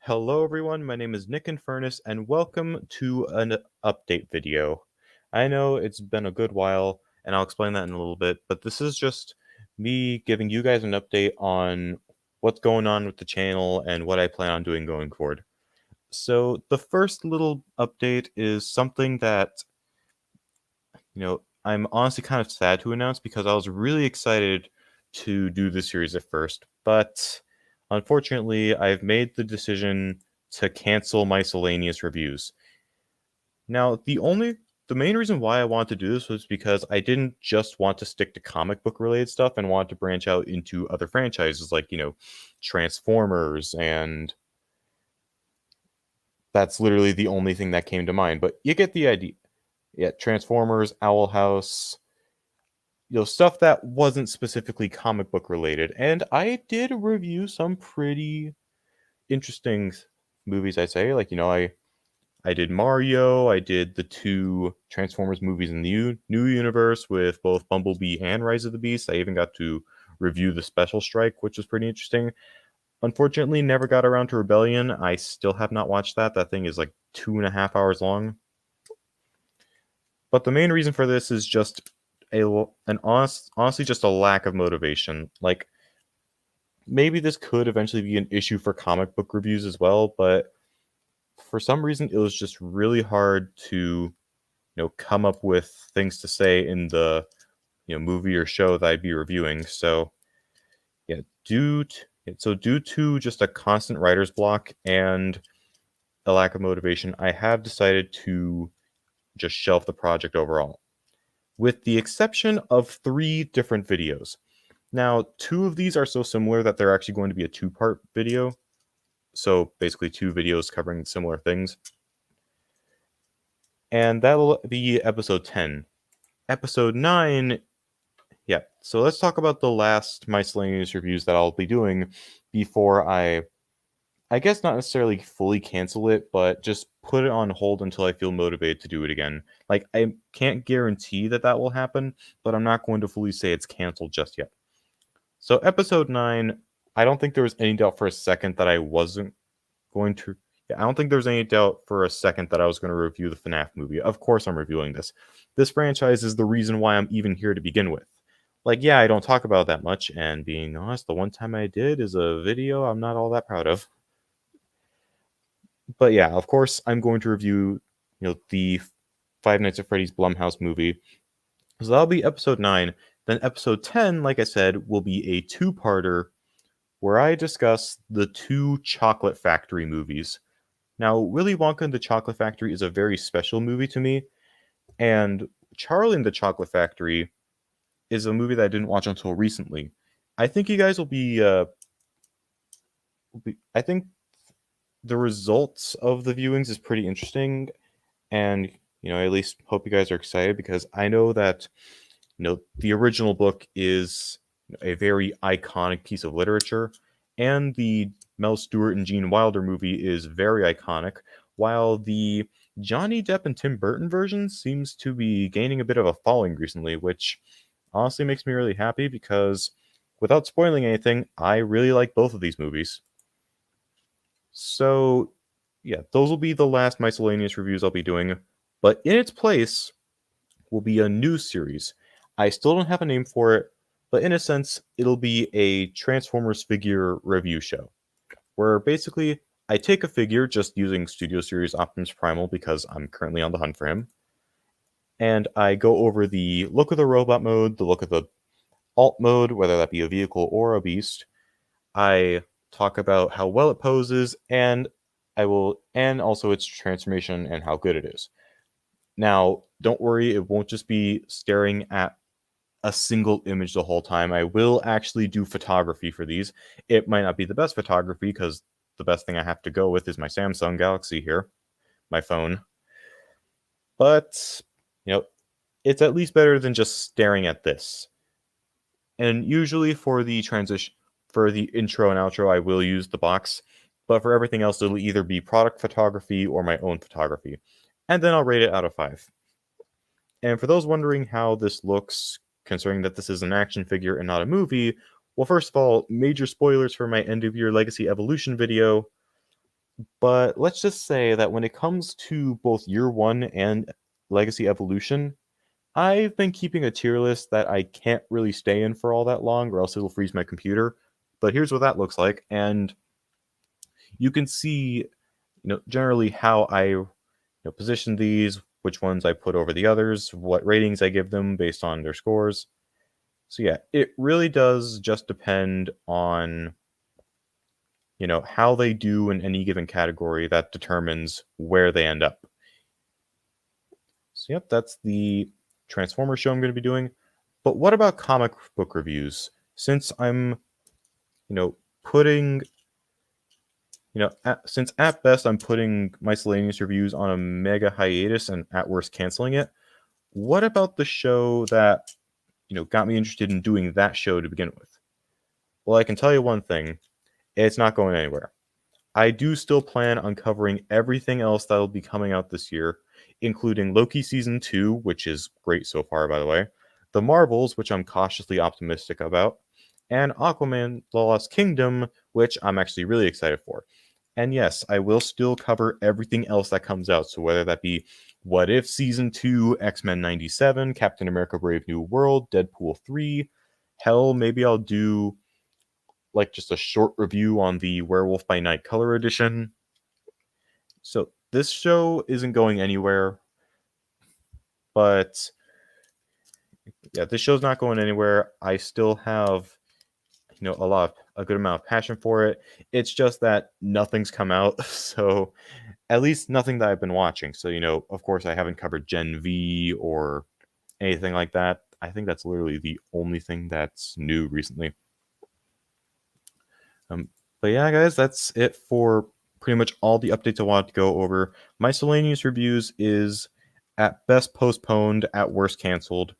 Hello everyone, my name is Nick Infernus and welcome to an update video. I know it's been a good while and I'll explain that in a little bit, but this is just me giving you guys an update on what's going on with the channel and what I plan on doing going forward. So the first little update is something that, I'm honestly kind of sad to announce because I was really excited to do this series at first, but unfortunately, I've made the decision to cancel miscellaneous reviews. Now, the main reason why I wanted to do this was because I didn't just want to stick to comic book related stuff and wanted to branch out into other franchises like, Transformers, and that's literally the only thing that came to mind, but you get the idea. Yeah, Transformers, Owl House, stuff that wasn't specifically comic book related. And I did review some pretty interesting movies, I'd say. I did Mario, I did the two Transformers movies in the new universe with both Bumblebee and Rise of the Beast. I even got to review the Special Strike, which was pretty interesting. Unfortunately, never got around to Rebellion. I still have not watched that. That thing is like 2.5 hours long. But the main reason for this is just honestly just a lack of motivation. Like, maybe this could eventually be an issue for comic book reviews as well, but for some reason it was just really hard to come up with things to say in the movie or show that I'd be reviewing. So yeah, due to just a constant writer's block and a lack of motivation, I have decided to just shelve the project overall, with the exception of 3 different videos. Now, 2 of these are so similar that they're actually going to be a 2-part video. So basically 2 videos covering similar things. And that'll be episode 10. Episode 9, yeah. So let's talk about the last miscellaneous reviews that I'll be doing before I guess not necessarily fully cancel it, but just put it on hold until I feel motivated to do it again. Like, I can't guarantee that that will happen, but I'm not going to fully say it's canceled just yet. So episode 9, I don't think there was any doubt for a second that I wasn't going to. Yeah, I don't think there was any doubt for a second that I was going to review the FNAF movie. Of course I'm reviewing this. This franchise is the reason why I'm even here to begin with. Like, yeah, I don't talk about that much, and being honest, the one time I did is a video I'm not all that proud of. But yeah, of course I'm going to review, the Five Nights at Freddy's Blumhouse movie. So that'll be episode 9. Then episode 10, like I said, will be a 2-parter where I discuss the 2 Chocolate Factory movies. Now, Willy Wonka and the Chocolate Factory is a very special movie to me, and Charlie and the Chocolate Factory is a movie that I didn't watch until recently. I think you guys will be, I think the results of the viewings is pretty interesting, and I at least hope you guys are excited because I know that the original book is a very iconic piece of literature, and the Mel Stewart and Gene Wilder movie is very iconic, while the Johnny Depp and Tim Burton version seems to be gaining a bit of a following recently, which honestly makes me really happy because, without spoiling anything, I really like both of these movies. So, yeah, those will be the last miscellaneous reviews I'll be doing, but in its place will be a new series. I still don't have a name for it, but in a sense, it'll be a Transformers figure review show, where basically I take a figure just using Studio Series Optimus Primal because I'm currently on the hunt for him, and I go over the look of the robot mode, the look of the alt mode, whether that be a vehicle or a beast. I talk about how well it poses, and also its transformation and how good it is. Now, don't worry, it won't just be staring at a single image the whole time. I will actually do photography for these. It might not be the best photography because the best thing I have to go with is my Samsung Galaxy here, my phone. But, it's at least better than just staring at this. And usually for the intro and outro, I will use the box, but for everything else, it'll either be product photography or my own photography. And then I'll rate it out of 5. And for those wondering how this looks, considering that this is an action figure and not a movie, well, first of all, major spoilers for my end of year Legacy Evolution video. But let's just say that when it comes to both Year 1 and Legacy Evolution, I've been keeping a tier list that I can't really stay in for all that long, or else it'll freeze my computer. But here's what that looks like, and you can see, generally how I position these, which ones I put over the others, what ratings I give them based on their scores. So yeah, it really does just depend on how they do in any given category that determines where they end up. So yep, that's the Transformers show I'm going to be doing. But what about comic book reviews? Since I'm, putting, since at best I'm putting miscellaneous reviews on a mega hiatus and at worst canceling it, what about the show that, got me interested in doing that show to begin with? Well, I can tell you one thing, it's not going anywhere. I do still plan on covering everything else that'll be coming out this year, including Loki Season 2, which is great so far, by the way, The Marvels, which I'm cautiously optimistic about, and Aquaman The Lost Kingdom, which I'm actually really excited for. And yes, I will still cover everything else that comes out, so whether that be What If Season 2, X-Men 97, Captain America Brave New World, Deadpool 3, hell, maybe I'll do like just a short review on the Werewolf by Night Color Edition. So this show isn't going anywhere, but yeah, this show's not going anywhere. I still have, a good amount of passion for it. It's just that nothing's come out, so at least nothing that I've been watching. So, of course, I haven't covered Gen V or anything like that. I think that's literally the only thing that's new recently. But yeah, guys, that's it for pretty much all the updates I wanted to go over. Miscellaneous reviews is at best postponed, at worst canceled.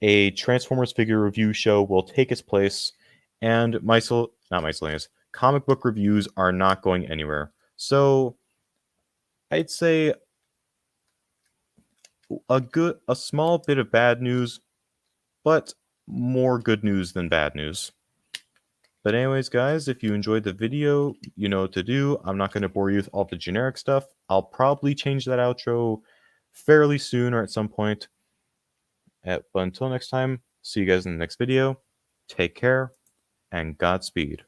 A Transformers figure review show will take its place, and not miscellaneous comic book reviews are not going anywhere. So I'd say a small bit of bad news, but more good news than bad news. But anyways, guys, if you enjoyed the video, you know what to do. I'm not going to bore you with all the generic stuff. I'll probably change that outro fairly soon or at some point. But until next time, see you guys in the next video. Take care, and Godspeed.